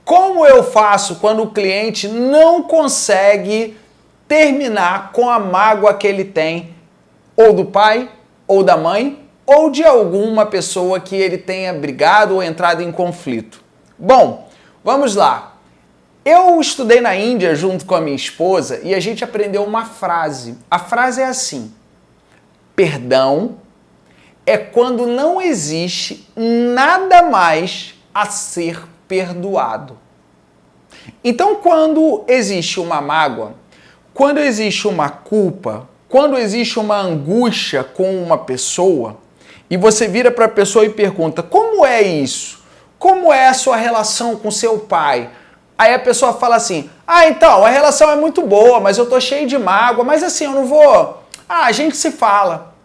Como eu faço quando o cliente não consegue terminar com a mágoa que ele tem, ou do pai, ou da mãe, ou de alguma pessoa que ele tenha brigado ou entrado em conflito? Bom, vamos lá. Eu estudei na Índia junto com a minha esposa e a gente aprendeu uma frase. A frase é assim: perdão é quando não existe nada mais a ser perdoado. Então, quando existe uma mágoa, quando existe uma culpa, quando existe uma angústia com uma pessoa, e você vira para a pessoa e pergunta: como é isso? Como é a sua relação com seu pai? Aí a pessoa fala assim: ah, então, a relação é muito boa, mas eu tô cheio de mágoa, mas assim, eu não vou... Ah, a gente se fala.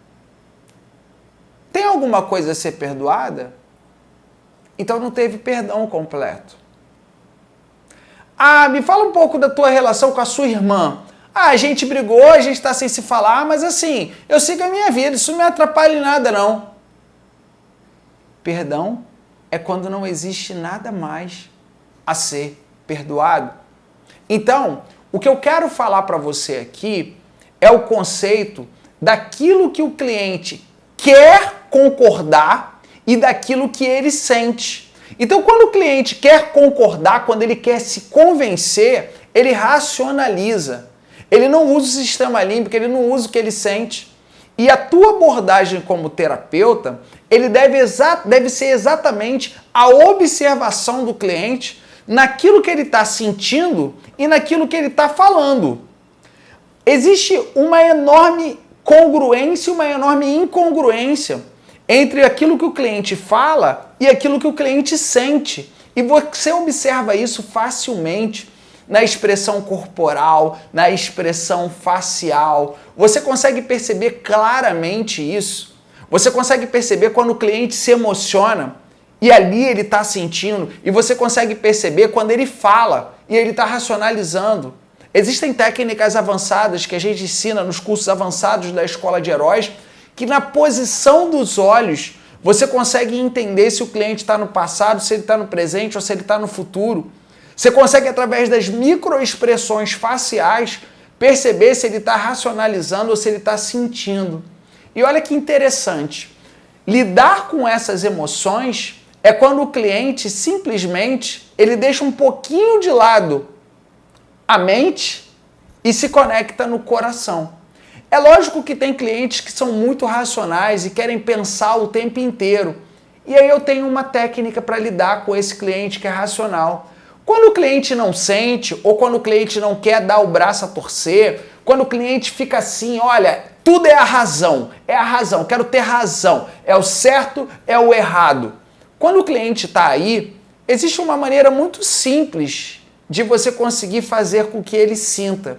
Tem alguma coisa a ser perdoada? Então não teve perdão completo. Ah, me fala um pouco da tua relação com a sua irmã. Ah, a gente brigou, a gente tá sem se falar, mas assim, eu sigo a minha vida, isso não me atrapalha em nada, não. Perdão é quando não existe nada mais a ser perdoado. Então, o que eu quero falar para você aqui é o conceito daquilo que o cliente quer concordar e daquilo que ele sente. Então, quando o cliente quer concordar, quando ele quer se convencer, ele racionaliza. Ele não usa o sistema límbico, ele não usa o que ele sente. E a tua abordagem como terapeuta, ele deve ser exatamente a observação do cliente naquilo que ele está sentindo e naquilo que ele está falando. Existe uma enorme congruência e uma enorme incongruência entre aquilo que o cliente fala e aquilo que o cliente sente. E você observa isso facilmente na expressão corporal, na expressão facial. Você consegue perceber claramente isso. Você consegue perceber quando o cliente se emociona e ali ele está sentindo, e você consegue perceber quando ele fala e ele está racionalizando. Existem técnicas avançadas que a gente ensina nos cursos avançados da Escola de Heróis, que na posição dos olhos você consegue entender se o cliente está no passado, se ele está no presente ou se ele está no futuro. Você consegue, através das microexpressões faciais, perceber se ele está racionalizando ou se ele está sentindo. E olha que interessante, lidar com essas emoções é quando o cliente simplesmente ele deixa um pouquinho de lado a mente e se conecta no coração. É lógico que tem clientes que são muito racionais e querem pensar o tempo inteiro. E aí eu tenho uma técnica para lidar com esse cliente que é racional. Quando o cliente não sente, ou quando o cliente não quer dar o braço a torcer, quando o cliente fica assim, olha, tudo é a razão, quero ter razão, é o certo, é o errado. Quando o cliente está aí, existe uma maneira muito simples de você conseguir fazer com que ele sinta.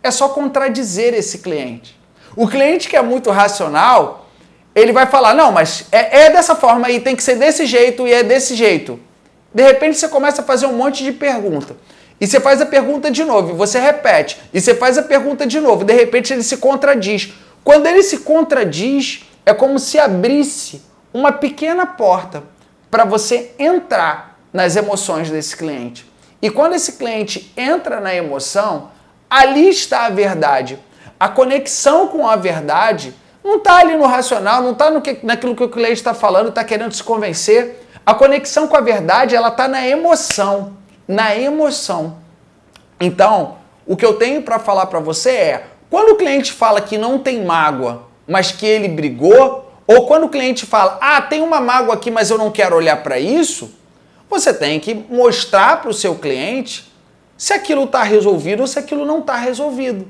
É só contradizer esse cliente. O cliente que é muito racional, ele vai falar, não, mas é dessa forma aí, tem que ser desse jeito e é desse jeito. De repente você começa a fazer um monte de pergunta. E você faz a pergunta de novo, e você repete. E você faz a pergunta de novo, de repente ele se contradiz. Quando ele se contradiz, é como se abrisse uma pequena porta para você entrar nas emoções desse cliente. E quando esse cliente entra na emoção, ali está a verdade. A conexão com a verdade não está ali no racional, não está naquilo que o cliente está falando, está querendo se convencer. A conexão com a verdade, ela está na emoção. Na emoção. Então, o que eu tenho para falar para você é, quando o cliente fala que não tem mágoa, mas que ele brigou, ou quando o cliente fala, ah, tem uma mágoa aqui, mas eu não quero olhar para isso, você tem que mostrar para o seu cliente se aquilo está resolvido ou se aquilo não está resolvido.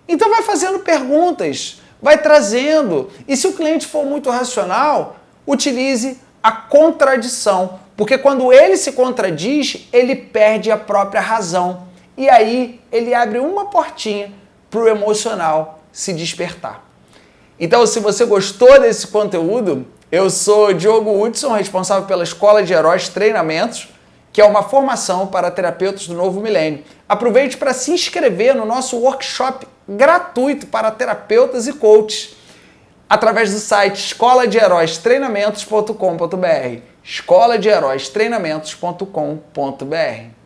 Então vai fazendo perguntas, vai trazendo. E se o cliente for muito racional, utilize a contradição. Porque quando ele se contradiz, ele perde a própria razão. E aí ele abre uma portinha para o emocional se despertar. Então, se você gostou desse conteúdo, eu sou Diogo Hudson, responsável pela Escola de Heróis Treinamentos, que é uma formação para terapeutas do novo milênio. Aproveite para se inscrever no nosso workshop gratuito para terapeutas e coaches, através do site escoladeheróistreinamentos.com.br. escoladeheróistreinamentos.com.br.